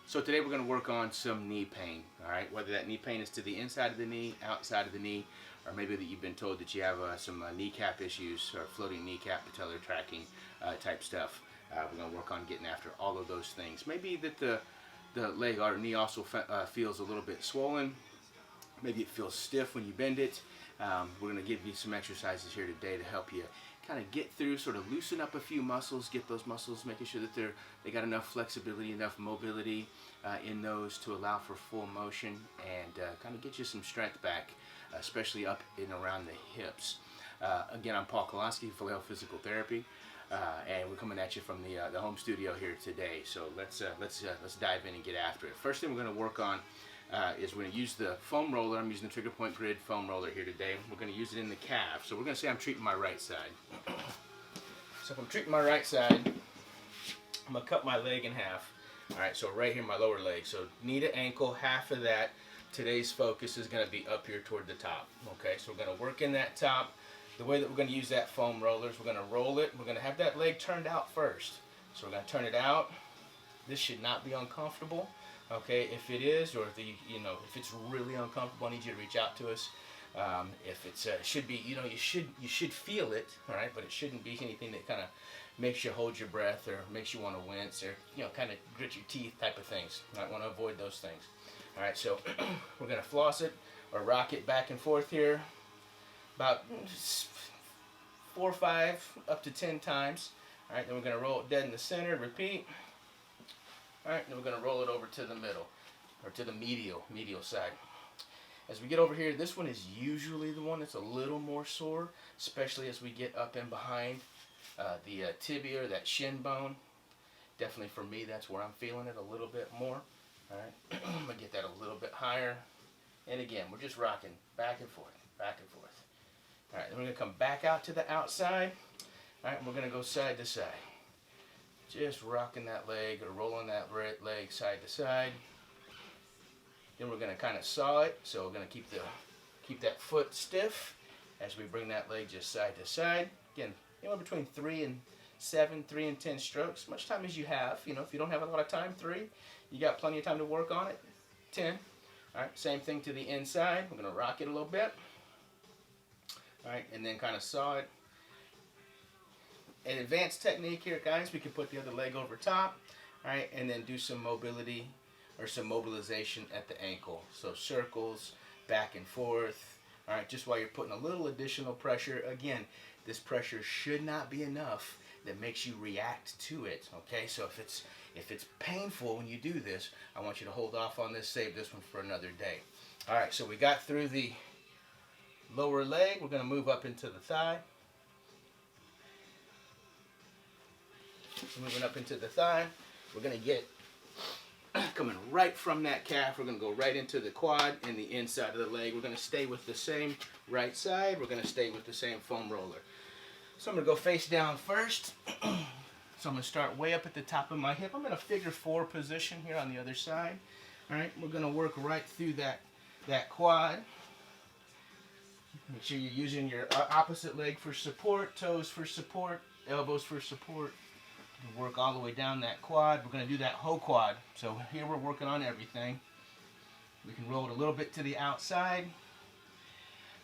So today we're going to work on some knee pain, all right? Whether that knee pain is to the inside of the knee, outside of the knee, or maybe that you've been told that you have some kneecap issues or floating kneecap, patellar tracking type stuff. We're going to work on getting after all of those things. Maybe that the leg or knee also feels a little bit swollen. Maybe it feels stiff when you bend it. We're going to give you some exercises here today to help you kind of get through, sort of loosen up a few muscles, get those muscles, making sure that they got enough flexibility, enough mobility in those to allow for full motion, and kind of get you some strength back, especially up and around the hips. Again, I'm Paul Kolonsky, Vallejo Physical Therapy, and we're coming at you from the home studio here today. So let's dive in and get after it. First thing we're going to work on is we're going to use the foam roller. I'm using the Trigger Point Grid foam roller here today. We're going to use it in the calf. So we're going to say I'm treating my right side. So if I'm treating my right side, I'm going to cut my leg in half. All right, so right here, my lower leg. So knee to ankle, half of that. Today's focus is going to be up here toward the top. Okay, so we're going to work in that top. The way that we're going to use that foam roller is we're going to roll it. We're going to have that leg turned out first. So we're going to turn it out. This should not be uncomfortable. Okay, if it is, or if it's really uncomfortable, I need you to reach out to us. If it's should be, you should feel it, all right, but it shouldn't be anything that kind of makes you hold your breath or makes you want to wince or kind of grit your teeth type of things. I want to avoid those things. All right, so we're gonna floss it or rock it back and forth here, about 4 or 5 up to 10 times. All right, then we're gonna roll it dead in the center. Repeat. All right, then we're going to roll it over to the middle, or to the medial side. As we get over here, this one is usually the one that's a little more sore, especially as we get up and behind the tibia or that shin bone. Definitely for me, that's where I'm feeling it a little bit more. All right, I'm going to get that a little bit higher. And again, we're just rocking back and forth, back and forth. All right, then we're going to come back out to the outside. All right, and we're going to go side to side. Just rocking that leg or rolling that leg side to side. Then we're going to kind of saw it. So we're going to keep that foot stiff as we bring that leg just side to side. Again, anywhere between 3 and 7, 3 and 10 strokes. As much time as you have. If you don't have a lot of time, 3. You got plenty of time to work on it. 10. All right, same thing to the inside. We're going to rock it a little bit. All right, and then kind of saw it. An advanced technique here, guys, we can put the other leg over top, all right, and then do some mobility or some mobilization at the ankle. So circles, back and forth, all right, just while you're putting a little additional pressure. Again, this pressure should not be enough that makes you react to it, okay? So if it's painful when you do this, I want you to hold off on this, save this one for another day. All right, so we got through the lower leg. We're going to move up into the thigh. Moving up into the thigh, we're going to get coming right from that calf. We're going to go right into the quad and the inside of the leg. We're going to stay with the same right side. We're going to stay with the same foam roller. So I'm going to go face down first. So I'm going to start way up at the top of my hip. I'm in a figure 4 position here on the other side. All right, we're going to work right through that quad. Make sure you're using your opposite leg for support, toes for support, elbows for support. Work all the way down that quad. We're going to do that whole quad. So here we're working on everything. We can roll it a little bit to the outside.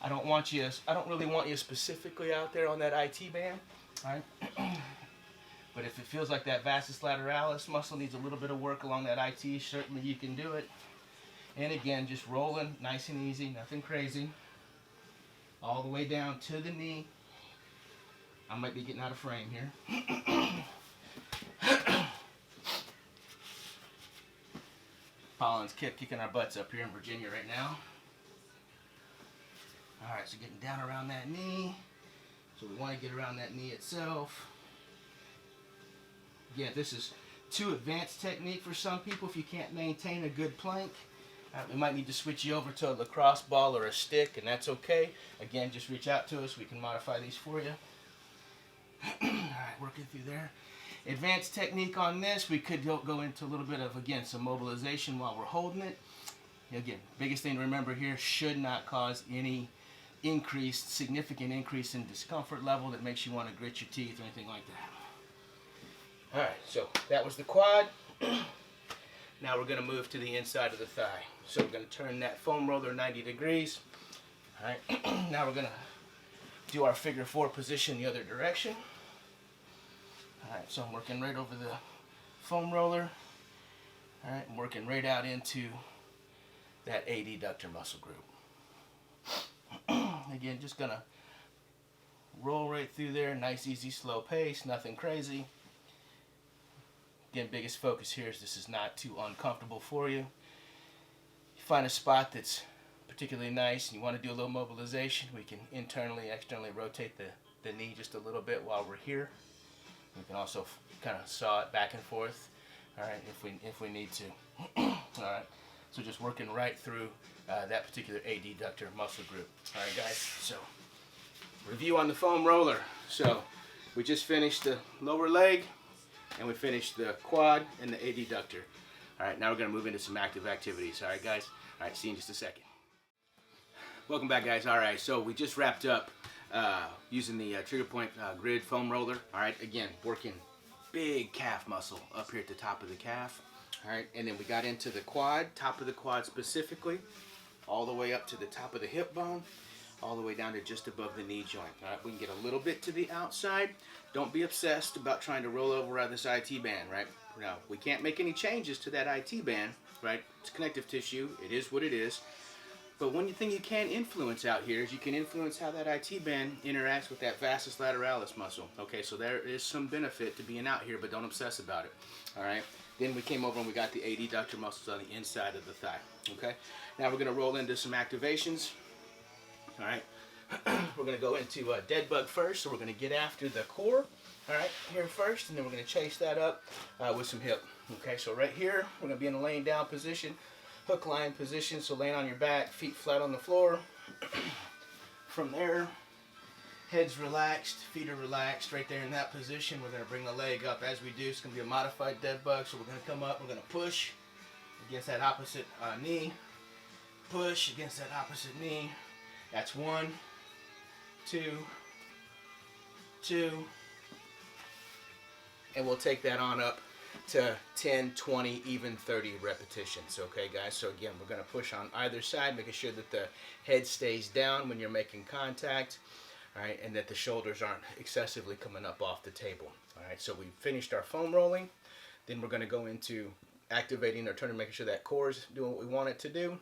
I don't really want you specifically out there on that IT band. All right? But if it feels like that vastus lateralis muscle needs a little bit of work along that IT, certainly you can do it. And again, just rolling nice and easy, nothing crazy. All the way down to the knee. I might be getting out of frame here. Pollen's kicking our butts up here in Virginia right now. All right, so getting down around that knee. So we want to get around that knee itself. Again, this is too advanced technique for some people if you can't maintain a good plank. We might need to switch you over to a lacrosse ball or a stick, and that's okay. Again, just reach out to us. We can modify these for you. All right, working through there. Advanced technique on this, we could go into a little bit of, again, some mobilization while we're holding it. Again, biggest thing to remember here, should not cause any significant increase in discomfort level that makes you want to grit your teeth or anything like that. All right, so that was the quad. Now we're going to move to the inside of the thigh. So we're going to turn that foam roller 90 degrees. All right. Now we're going to do our figure 4 position the other direction. All right. So I'm working right over the foam roller. All right. I'm working right out into that adductor muscle group. Again, just going to roll right through there. Nice, easy, slow pace. Nothing crazy. Again, biggest focus here is this is not too uncomfortable for you. You find a spot that's particularly nice and you want to do a little mobilization, we can internally, externally rotate the knee just a little bit while we're here. We can also kind of saw it back and forth, all right, if we need to. All right, so just working right through that particular adductor muscle group. All right, guys, so review on the foam roller. So we just finished the lower leg, and we finished the quad and the adductor. All right, now we're going to move into some active activities. All right, guys? All right, see you in just a second. Welcome back, guys. All right, so we just wrapped up using the Trigger Point Grid foam roller. All right, again, working big calf muscle up here at the top of the calf. All right, and then we got into the quad, top of the quad specifically, all the way up to the top of the hip bone, all the way down to just above the knee joint. All right, we can get a little bit to the outside. Don't be obsessed about trying to roll over out of this IT band, right? Now, we can't make any changes to that IT band, right? It's connective tissue. It is what it is. But one thing you can influence out here is you can influence how that IT band interacts with that vastus lateralis muscle. Okay, so there is some benefit to being out here, but don't obsess about it. All right. Then we came over and we got the adductor muscles on the inside of the thigh. Okay. Now we're going to roll into some activations. All right. We're going to go into dead bug first, so we're going to get after the core, all right, here first, and then we're going to chase that up with some hip. Okay, so right here, we're going to be in a laying down position, hook line position, so laying on your back, feet flat on the floor. From there, head's relaxed, feet are relaxed. Right there in that position, we're going to bring the leg up. As we do, it's going to be a modified dead bug, so we're going to come up, we're going to push against that opposite knee, push against that opposite knee. That's 1, 2, 2, and we'll take that on up to 10, 20, even 30 repetitions. Okay, guys? So again, we're going to push on either side, making sure that the head stays down when you're making contact, all right, and that the shoulders aren't excessively coming up off the table. All right, so we finished our foam rolling. Then we're going to go into activating our turning, making sure that core is doing what we want it to do.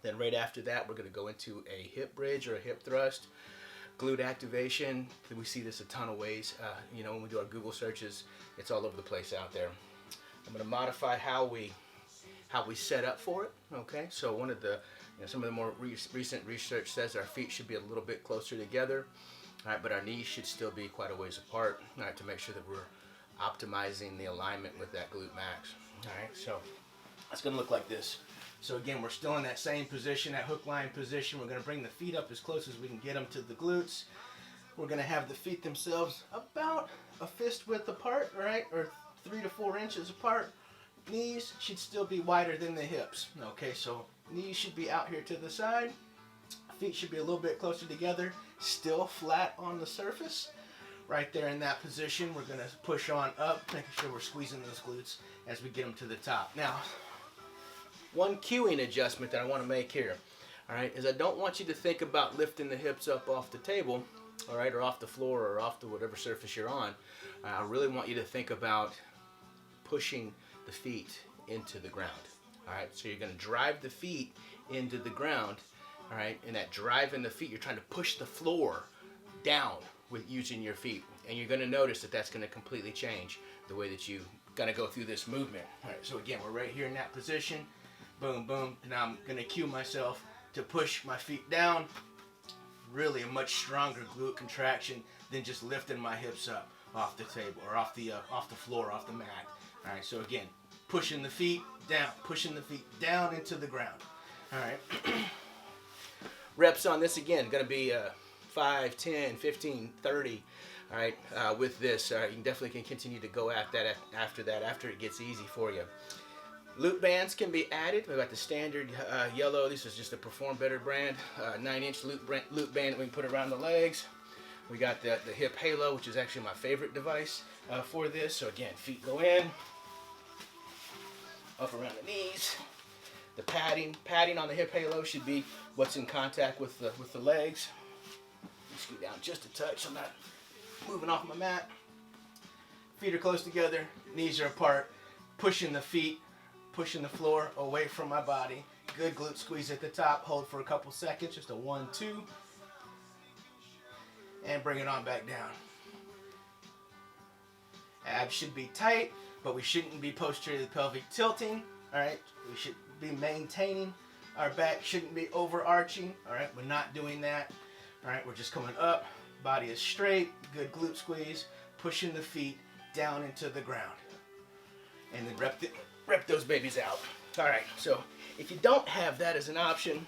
Then right after that, we're going to go into a hip bridge or a hip thrust. Glute activation, we see this a ton of ways. You know, when we do our Google searches, it's all over the place out there. I'm going to modify how we set up for it. Okay, so one of the, some of the more recent research says our feet should be a little bit closer together. All right, but our knees should still be quite a ways apart. All right, to make sure that we're optimizing the alignment with that glute max. All right, so it's going to look like this. So again, we're still in that same position, that hook line position. We're going to bring the feet up as close as we can get them to the glutes. We're going to have the feet themselves about a fist width apart, right, or 3 to 4 inches apart. Knees should still be wider than the hips. Okay, so knees should be out here to the side. Feet should be a little bit closer together, still flat on the surface. Right there in that position, we're going to push on up, making sure we're squeezing those glutes as we get them to the top. Now, one cueing adjustment that I want to make here, all right, is I don't want you to think about lifting the hips up off the table, all right, or off the floor or off the whatever surface you're on. I really want you to think about pushing the feet into the ground, all right? So you're going to drive the feet into the ground, all right, and that drive in the feet, you're trying to push the floor down with using your feet, and you're going to notice that that's going to completely change the way that you're going to go through this movement. All right, so again, we're right here in that position. Boom, boom, and now I'm going to cue myself to push my feet down. Really a much stronger glute contraction than just lifting my hips up off the table or off the floor, off the mat. All right, so again, pushing the feet down into the ground. All right. Reps on this again, going to be 5, 10, 15, 30. All right, with this, you definitely can continue to go at that after it gets easy for you. Loop bands can be added. We've got the standard yellow. This is just a Perform Better brand, 9-inch loop band that we can put around the legs. We got the hip halo, which is actually my favorite device for this. So again, feet go in, up around the knees. The padding on the hip halo should be what's in contact with the legs. Scoot down just a touch so I'm not moving off my mat. Feet are close together, knees are apart, pushing the feet, pushing the floor away from my body. Good glute squeeze at the top, hold for a couple seconds, just a 1, 2, and bring it on back down. Abs should be tight, but we shouldn't be posterior pelvic tilting, all right? We should be maintaining our back, shouldn't be overarching, all right? We're not doing that, all right? We're just coming up, body is straight, good glute squeeze, pushing the feet down into the ground. And then rep those babies out. All right, so if you don't have that as an option,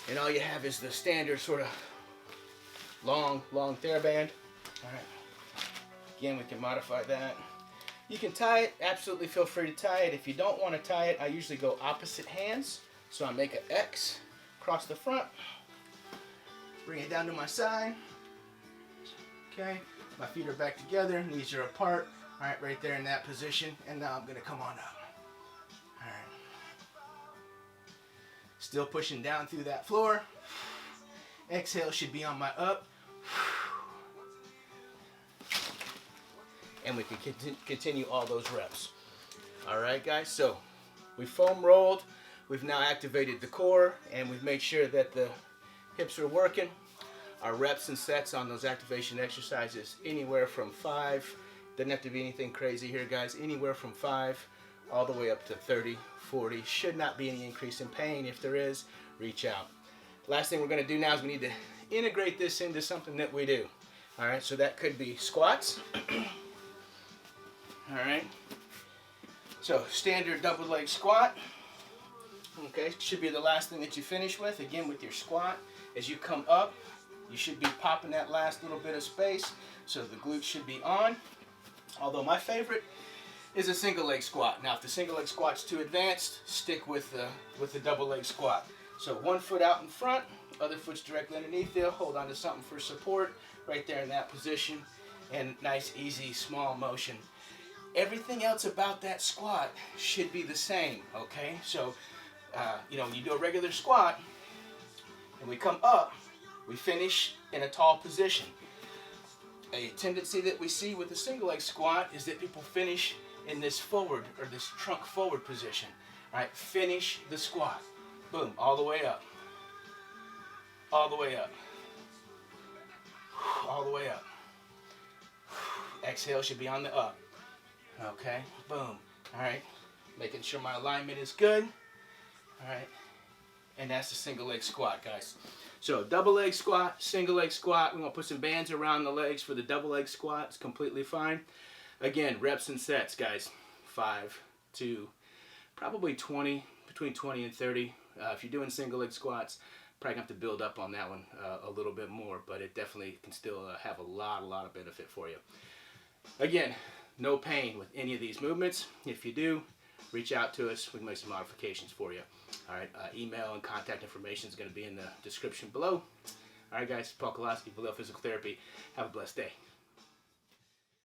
and all you have is the standard sort of long TheraBand, all right, again, we can modify that. You can tie it, absolutely feel free to tie it. If you don't want to tie it, I usually go opposite hands. So I make an X across the front, bring it down to my side, okay? My feet are back together, knees are apart. All right, right there in that position. And now I'm gonna come on up. All right. Still pushing down through that floor. Exhale should be on my up. And we can continue all those reps. All right, guys, so we foam rolled. We've now activated the core, and we've made sure that the hips are working. Our reps and sets on those activation exercises, anywhere from 5, doesn't have to be anything crazy here, guys, anywhere from 5 all the way up to 30, 40. Should not be any increase in pain. If there is, reach out. Last thing we're going to do now is we need to integrate this into something that we do. All right, so that could be squats. All right, so standard double leg squat. Okay, should be the last thing that you finish with. Again, with your squat, as you come up, you should be popping that last little bit of space, so the glutes should be on. Although my favorite is a single leg squat. Now, if the single leg squat's too advanced, stick with the double leg squat. So one foot out in front, other foot's directly underneath you. Hold on to something for support right there in that position, and nice, easy, small motion. Everything else about that squat should be the same. Okay, so you know, when you do a regular squat and we come up, we finish in a tall position. A tendency that we see with the single leg squat is that people finish in this forward or this trunk forward position. All right, finish the squat. Boom, all the way up. All the way up. All the way up. Exhale should be on the up. Okay, boom. All right, making sure my alignment is good. All right, and that's the single leg squat, guys. So double leg squat, single leg squat. We're gonna put some bands around the legs for the double leg squat. It's completely fine. Again, reps and sets, guys. 5, 2, probably 20, between 20 and 30. If you're doing single leg squats, probably gonna have to build up on that one a little bit more, but it definitely can still have a lot of benefit for you. Again, no pain with any of these movements. If you do, reach out to us. We can make some modifications for you. All right, email and contact information is going to be in the description below. All right, guys, Paul Kowalski, Vallejo Physical Therapy. Have a blessed day.